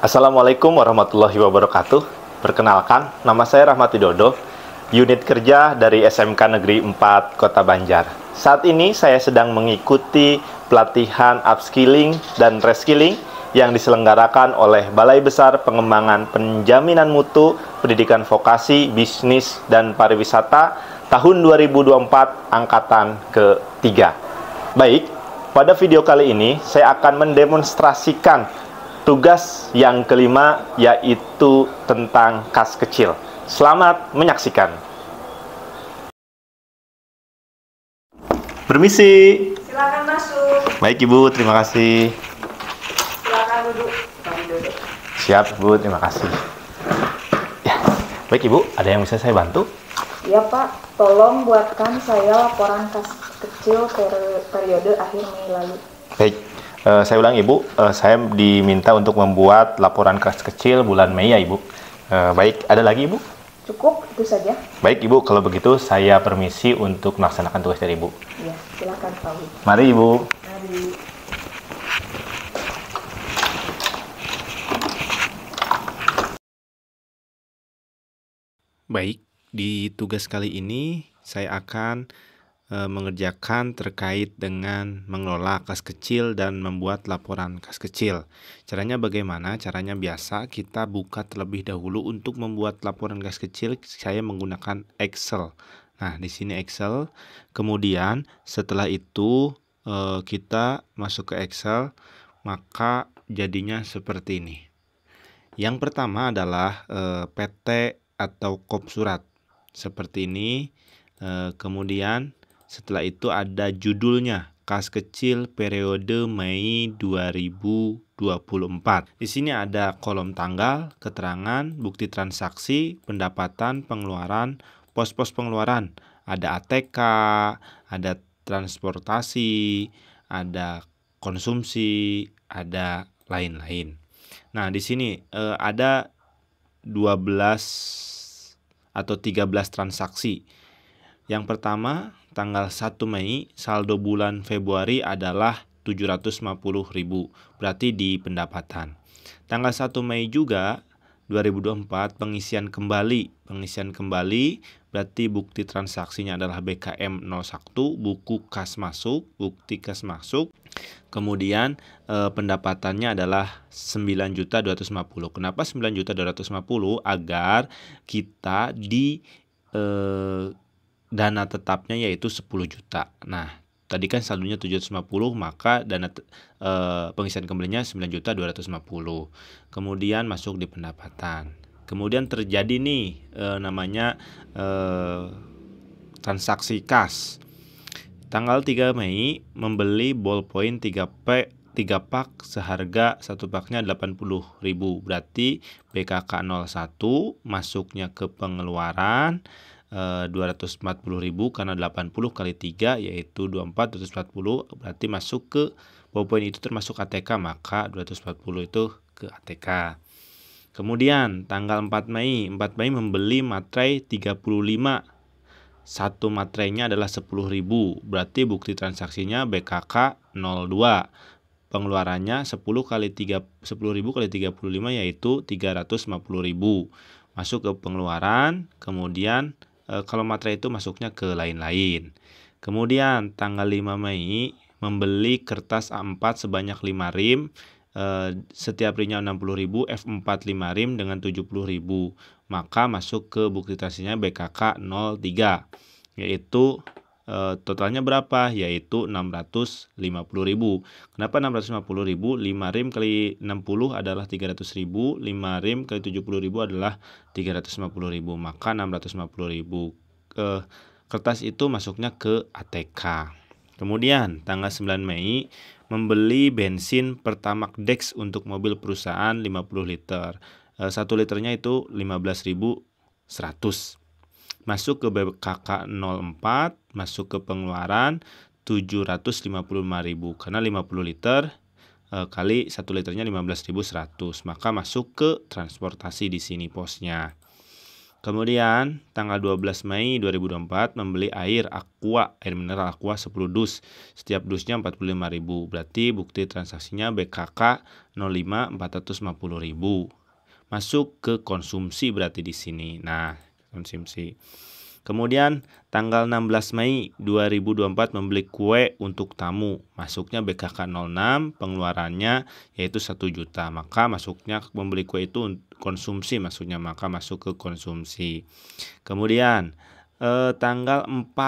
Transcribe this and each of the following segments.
Assalamualaikum warahmatullahi wabarakatuh. Perkenalkan, nama saya Rahmat Widodo, unit kerja dari SMK Negeri 4 Kota Banjar. Saat ini saya sedang mengikuti pelatihan upskilling dan reskilling yang diselenggarakan oleh Balai Besar Pengembangan Penjaminan Mutu Pendidikan Vokasi, Bisnis, dan Pariwisata tahun 2024 angkatan ke-3. Baik, pada video kali ini saya akan mendemonstrasikan tugas yang kelima, yaitu tentang kas kecil. Selamat menyaksikan. Permisi. Silakan masuk. Baik Ibu, terima kasih. Silakan duduk. Kami duduk. Siap Bu, terima kasih. Ya, baik Ibu, ada yang bisa saya bantu? Ya Pak, tolong buatkan saya laporan kas kecil periode akhir Mei lalu. Baik, saya ulang Ibu, saya diminta untuk membuat laporan kas kecil bulan Mei ya Ibu. Baik, ada lagi Ibu? Cukup, itu saja. Baik Ibu, kalau begitu saya permisi untuk melaksanakan tugas dari Ibu. Ya, silakan Pak. Mari Ibu. Mari. Baik, di tugas kali ini saya akan mengerjakan terkait dengan mengelola kas kecil dan membuat laporan kas kecil. Caranya bagaimana? Caranya biasa, kita buka terlebih dahulu untuk membuat laporan kas kecil. Saya menggunakan Excel. Nah, di sini Excel. Kemudian setelah itu kita masuk ke Excel, maka jadinya seperti ini. Yang pertama adalah PT atau kop surat seperti ini. Kemudian setelah itu ada judulnya, kas kecil periode Mei 2024. Di sini ada kolom tanggal, keterangan, bukti transaksi, pendapatan, pengeluaran, pos-pos pengeluaran. Ada ATK, ada transportasi, ada konsumsi, ada lain-lain. Nah, di sini ada 12 atau 13 transaksi. Yang pertama, tanggal 1 Mei, saldo bulan Februari adalah 750.000, berarti di pendapatan. Tanggal 1 Mei juga 2024 pengisian kembali berarti bukti transaksinya adalah BKM 01, buku kas masuk, bukti kas masuk. Kemudian pendapatannya adalah 9.250. Kenapa 9.250? Agar kita di dana tetapnya yaitu 10 juta. Nah, tadi kan saldonya 750, maka dana pengisian kembalinya 9.250. Kemudian masuk di pendapatan. Kemudian terjadi nih namanya transaksi kas. Tanggal 3 Mei membeli ballpoint 3 pak seharga 1 paknya 80.000. Berarti BKK 01 masuknya ke pengeluaran 240.000 karena 80 kali 3 yaitu 24, 240, berarti masuk ke ballpoint itu termasuk ATK, maka 240 itu ke ATK. Kemudian tanggal 4 Mei membeli materai 35. Satu materainya adalah 10.000, berarti bukti transaksinya BKK 02. Pengeluarannya 10.000 kali 35 yaitu 350.000. Masuk ke pengeluaran, kemudian kalau materai itu masuknya ke lain-lain. Kemudian tanggal 5 Mei membeli kertas A4 sebanyak 5 rim, setiap rimnya 60.000, F4 5 rim dengan 70.000. Maka masuk ke bukti transaksinya BKK 03, yaitu totalnya berapa? Yaitu 650.000. Kenapa 650.000? 5 rim kali 60 adalah 300.000, 5 rim kali 70.000 adalah 350.000, maka 650.000. Kertas itu masuknya ke ATK. Kemudian tanggal 9 Mei membeli bensin Pertamax Dex untuk mobil perusahaan 50 liter. 1 liternya itu 15.100. Masuk ke BKK 04, masuk ke pengeluaran 755.000 karena 50 liter kali 1 liternya 15.100, maka masuk ke transportasi di sini posnya. Kemudian tanggal 12 Mei 2024 membeli air mineral Aqua 10 dus. Setiap dusnya 45.000. Berarti bukti transaksinya BKK 05 450.000. Masuk ke konsumsi berarti di sini. Nah, konsumsi. Kemudian tanggal 16 Mei 2024 membeli kue untuk tamu. Masuknya BKK 06, pengeluarannya yaitu 1 juta. Maka masuknya membeli kue itu konsumsi, maksudnya maka masuk ke konsumsi. Kemudian tanggal 19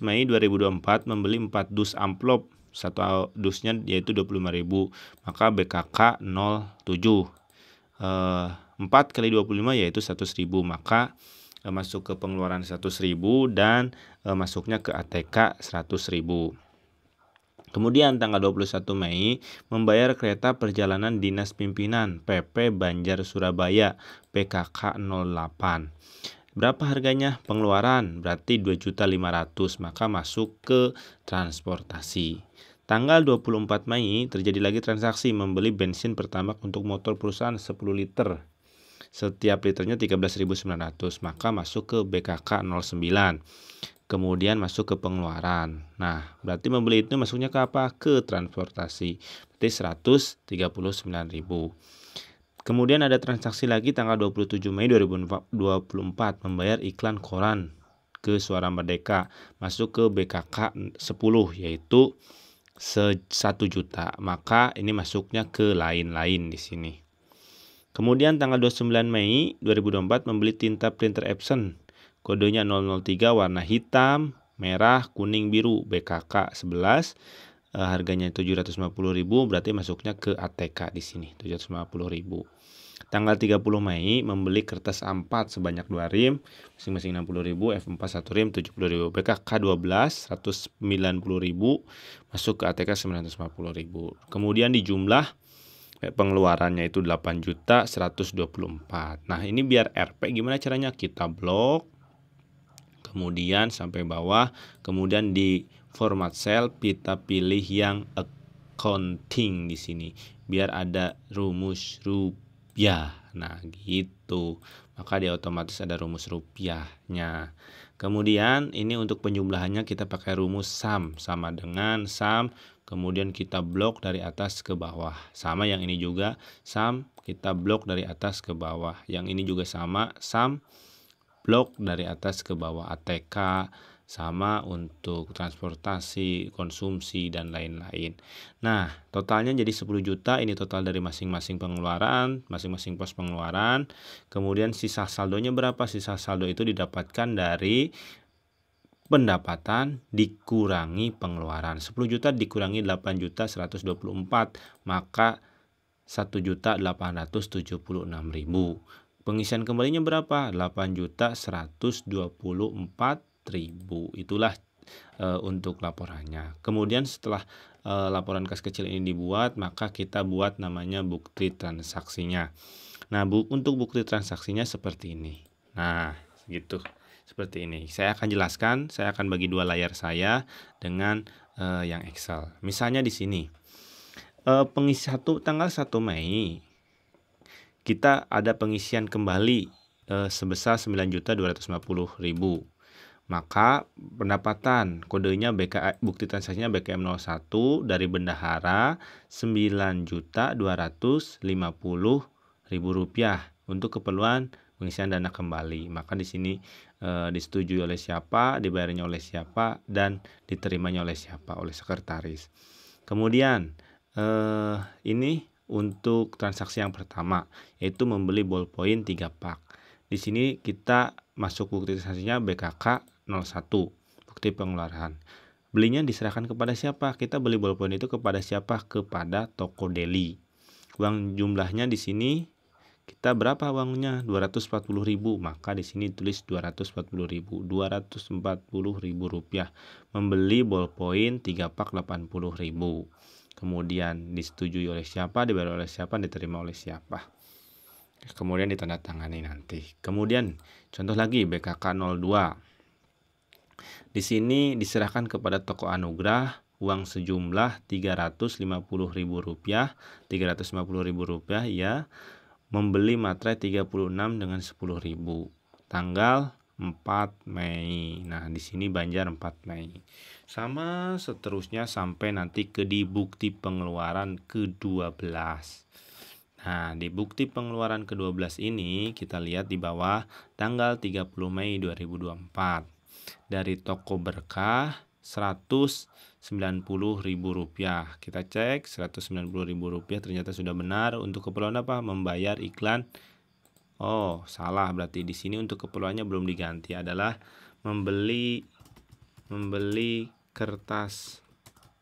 Mei 2024 membeli 4 dus amplop. Satu dusnya yaitu 25.000. Maka BKK 07. 4 kali 25 yaitu 100.000. Maka masuk ke pengeluaran 100.000 dan masuknya ke ATK 100.000. Kemudian tanggal 21 Mei membayar kereta perjalanan dinas pimpinan PP Banjar Surabaya PKK 08. Berapa harganya? Pengeluaran berarti 2.500.000, maka masuk ke transportasi. Tanggal 24 Mei terjadi lagi transaksi membeli bensin pertamax untuk motor perusahaan 10 liter. Setiap liternya 13.900, maka masuk ke BKK 09. Kemudian masuk ke pengeluaran. Nah, berarti membeli itu masuknya ke apa? Ke transportasi. Berarti 139.000. Kemudian ada transaksi lagi tanggal 27 Mei 2024 membayar iklan koran ke Suara Merdeka. Masuk ke BKK 10 yaitu 1 juta. Maka ini masuknya ke lain-lain di sini. Kemudian tanggal 29 Mei 2024 membeli tinta printer Epson. Kodenya 003 warna hitam, merah, kuning, biru, BKK 11. Harganya 750.000, berarti masuknya ke ATK di sini 750.000. Tanggal 30 Mei membeli kertas A4 sebanyak 2 rim, masing-masing 60.000, F4 1 rim 70.000, BKK 12 190.000, masuk ke ATK 950.000. Kemudian di jumlah pengeluarannya itu 8.124. Nah, ini biar RP gimana caranya? Kita blok, kemudian sampai bawah, kemudian di format cell kita pilih yang accounting di sini biar ada rumus rupiah. Nah, gitu. Maka dia otomatis ada rumus rupiahnya. Kemudian ini untuk penjumlahannya kita pakai rumus SUM, sama dengan SUM, kemudian kita blok dari atas ke bawah. Sama yang ini juga SUM, kita blok dari atas ke bawah. Yang ini juga sama, SUM, blok dari atas ke bawah. ATK sama untuk transportasi, konsumsi, dan lain-lain. Nah, totalnya jadi 10 juta. Ini total dari masing-masing pengeluaran, masing-masing pos pengeluaran. Kemudian sisa saldonya berapa? Sisa saldo itu didapatkan dari pendapatan dikurangi pengeluaran. 10 juta dikurangi 8.124, maka 1.876.000. Pengisian kembalinya berapa? 8.124.000. Itulah untuk laporannya. Kemudian setelah laporan kas kecil ini dibuat, maka kita buat namanya bukti transaksinya. Nah, untuk bukti transaksinya seperti ini. Nah, gitu. Seperti ini. Saya akan jelaskan, saya akan bagi dua layar saya dengan yang Excel. Misalnya di sini. Pengisi tanggal 1 Mei kita ada pengisian kembali sebesar 9.250.000. Maka pendapatan kodenya bukti transaksinya BKM 01 dari bendahara 9.250.000 rupiah untuk keperluan pengisian dana kembali. Maka di sini disetujui oleh siapa, dibayarnya oleh siapa, dan diterimanya oleh siapa, oleh sekretaris. Kemudian ini untuk transaksi yang pertama, yaitu membeli ballpoint 3 pak. Di sini kita masuk bukti transaksinya BKK 01, bukti pengeluaran. Belinya diserahkan kepada siapa? Kita beli ballpoint itu kepada siapa? Kepada toko deli. Uang jumlahnya di sini kita berapa uangnya? 240.000. Maka di sini tulis 240.000. 240.000 rupiah. Membeli ballpoint 3 pak 80.000. Kemudian disetujui oleh siapa, dibayar oleh siapa, diterima oleh siapa. Kemudian ditandatangani nanti. Kemudian contoh lagi BKK 02. Di sini diserahkan kepada toko Anugrah uang sejumlah 350.000 rupiah. 350.000 rupiah ya. membeli materai 36 dengan 10.000. Tanggal 4 Mei. Nah, di sini Banjar 4 Mei. Sama seterusnya sampai nanti ke di bukti pengeluaran ke-12. Nah, di bukti pengeluaran ke-12 ini kita lihat di bawah tanggal 30 Mei 2024. Dari toko berkah Rp190.000. Kita cek Rp190.000 ternyata sudah benar. Untuk keperluan apa? Membayar iklan. Oh, salah berarti di sini untuk keperluannya belum diganti, adalah membeli kertas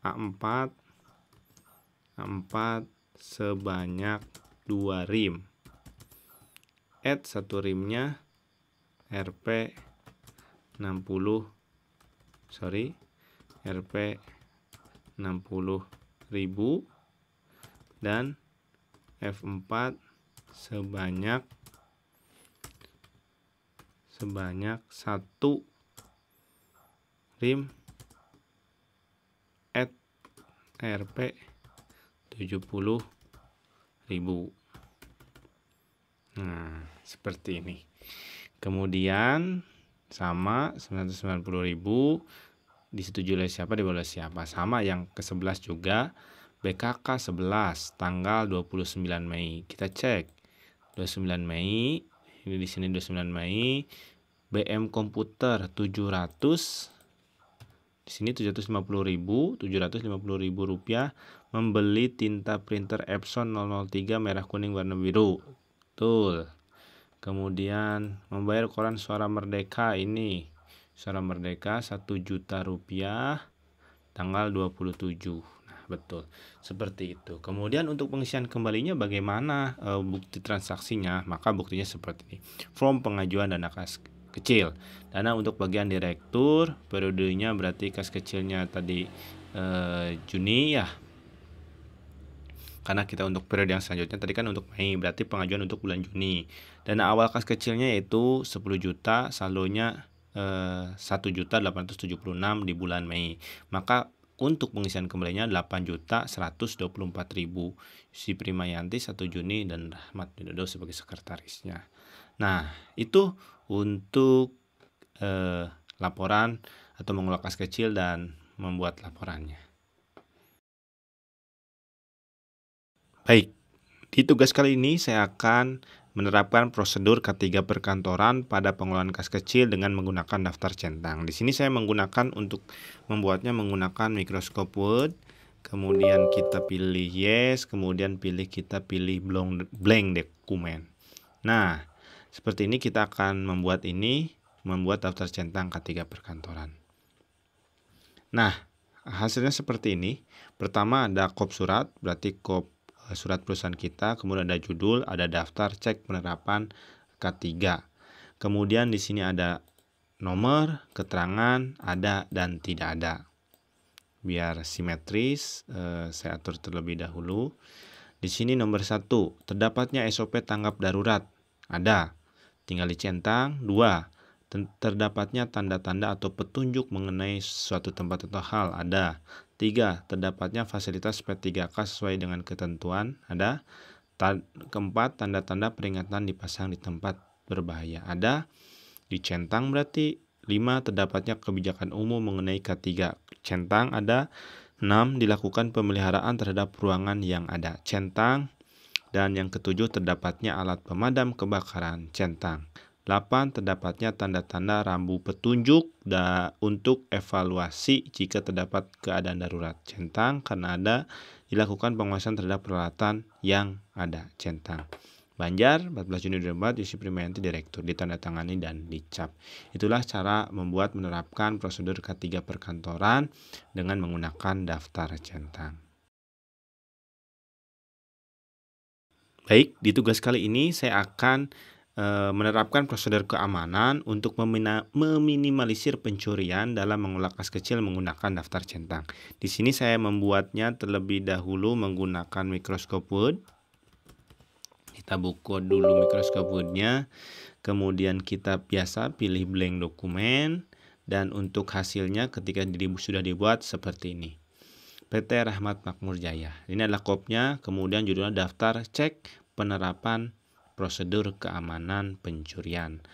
A4 sebanyak 2 rim. Add 1 rimnya Rp 60.000 dan F4 sebanyak 1 rim at Rp 70.000. Nah, seperti ini. Kemudian sama 990.000 disetujui oleh siapa, diboleh siapa. Sama yang ke-11 juga, BKK 11 tanggal 29 Mei. Kita cek 29 Mei. Ini di sini 29 Mei. BM komputer 700. Di sini 750.000 rupiah membeli tinta printer Epson 003 merah kuning warna biru. Betul. Kemudian membayar koran Suara Merdeka, ini Suara Merdeka 1 juta rupiah tanggal 27. Nah, betul. Seperti itu. Kemudian untuk pengisian kembalinya bagaimana bukti transaksinya? Maka buktinya seperti ini. Form pengajuan dana kas kecil. Dana untuk bagian direktur, periodenya berarti kas kecilnya tadi Juni ya. Karena kita untuk periode yang selanjutnya tadi kan untuk Mei, berarti pengajuan untuk bulan Juni. Dana awal kas kecilnya yaitu 10 juta, saldonya 1.876 di bulan Mei. Maka untuk pengisian kembalinya 8.124.000. Si Primayanti 1 Juni dan Rahmat Widodo sebagai sekretarisnya. Nah, itu untuk laporan atau mengelola kas kecil dan membuat laporannya. Baik, di tugas kali ini saya akan menerapkan prosedur K3 perkantoran pada pengelolaan kas kecil dengan menggunakan daftar centang. Di sini saya menggunakan untuk membuatnya menggunakan Microsoft Word. Kemudian kita pilih yes, kemudian kita pilih blank dokumen. Nah, seperti ini kita akan membuat daftar centang K3 perkantoran. Nah, hasilnya seperti ini. Pertama ada kop surat, berarti kop surat perusahaan kita, kemudian ada judul, ada daftar cek penerapan K3. Kemudian di sini ada nomor, keterangan, ada dan tidak ada. Biar simetris, saya atur terlebih dahulu. Di sini nomor 1, terdapatnya SOP tanggap darurat. Ada, tinggal dicentang. 2, terdapatnya tanda-tanda atau petunjuk mengenai suatu tempat atau hal. Ada. 3, terdapatnya fasilitas P3K sesuai dengan ketentuan. Ada. Keempat, tanda-tanda peringatan dipasang di tempat berbahaya. Ada. Dicentang berarti. 5, terdapatnya kebijakan umum mengenai K3. Centang ada. 6, dilakukan pemeliharaan terhadap ruangan yang ada. Centang. Dan yang ke-7, terdapatnya alat pemadam kebakaran. Centang. 8, terdapatnya tanda-tanda rambu petunjuk untuk evaluasi jika terdapat keadaan darurat. Centang, karena ada. Dilakukan pengawasan terhadap peralatan yang ada. Centang. Banjar 14 Juni 2024, Yusi Primayanti Direktur, ditandatangani dan dicap. Itulah cara menerapkan prosedur K3 perkantoran dengan menggunakan daftar centang. Baik, di tugas kali ini saya akan menerapkan prosedur keamanan untuk meminimalisir pencurian dalam mengelola kas kecil menggunakan daftar centang. Di sini saya membuatnya terlebih dahulu menggunakan Microsoft Word. Kita buka dulu Microsoft Word-nya, kemudian kita biasa pilih blank dokumen, dan untuk hasilnya ketika sudah dibuat seperti ini. PT Rahmat Makmur Jaya. Ini adalah kopnya, kemudian judulnya daftar cek penerapan prosedur keamanan pencurian.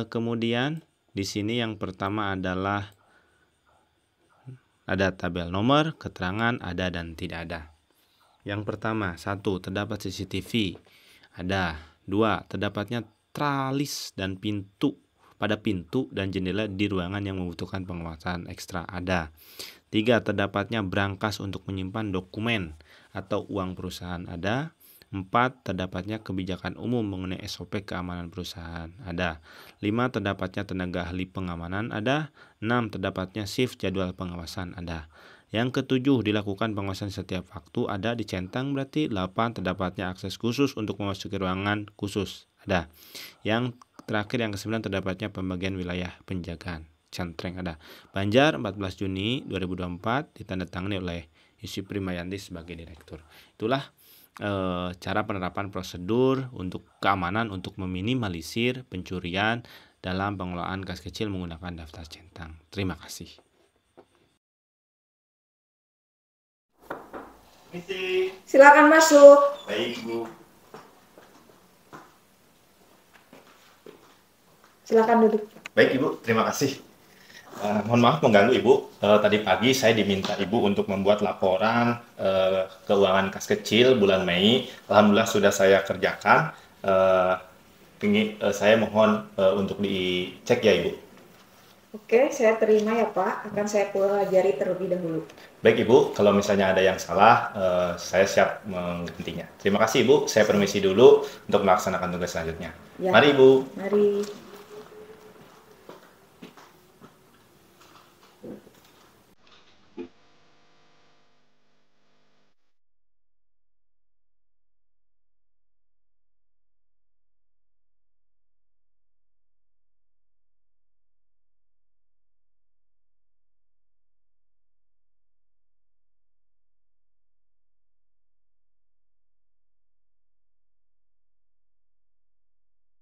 Kemudian di sini yang pertama adalah ada tabel nomor, keterangan ada dan tidak ada. Yang pertama, 1. Terdapat CCTV. Ada. 2. Terdapatnya tralis dan pada pintu dan jendela di ruangan yang membutuhkan pengawasan ekstra. Ada. 3. Terdapatnya brankas untuk menyimpan dokumen atau uang perusahaan. Ada. 4. Terdapatnya kebijakan umum mengenai SOP keamanan perusahaan. Ada. 5. Terdapatnya tenaga ahli pengamanan. Ada. 6. Terdapatnya shift jadwal pengawasan. Ada. Yang ketujuh, dilakukan pengawasan setiap waktu. Ada. Dicentang berarti. 8. Terdapatnya akses khusus untuk memasuki ruangan khusus. Ada. Yang terakhir yang ke-9, terdapatnya pembagian wilayah penjagaan. Cantreng ada. Banjar 14 Juni 2024 ditandatangani oleh Yusuf Primayanti sebagai direktur. Itulah cara penerapan prosedur untuk keamanan untuk meminimalisir pencurian dalam pengelolaan kas kecil menggunakan daftar centang. Terima kasih. Silakan masuk. Baik, Bu. Silakan duduk. Baik, Ibu. Terima kasih. Mohon maaf mengganggu Ibu. Tadi pagi saya diminta Ibu untuk membuat laporan keuangan kas kecil bulan Mei. Alhamdulillah sudah saya kerjakan. Saya mohon untuk dicek ya Ibu. Oke, saya terima ya Pak. Akan saya pelajari terlebih dahulu. Baik Ibu, kalau misalnya ada yang salah, saya siap menggantinya. Terima kasih Ibu. Saya permisi dulu untuk melaksanakan tugas selanjutnya. Ya. Mari Ibu. Mari.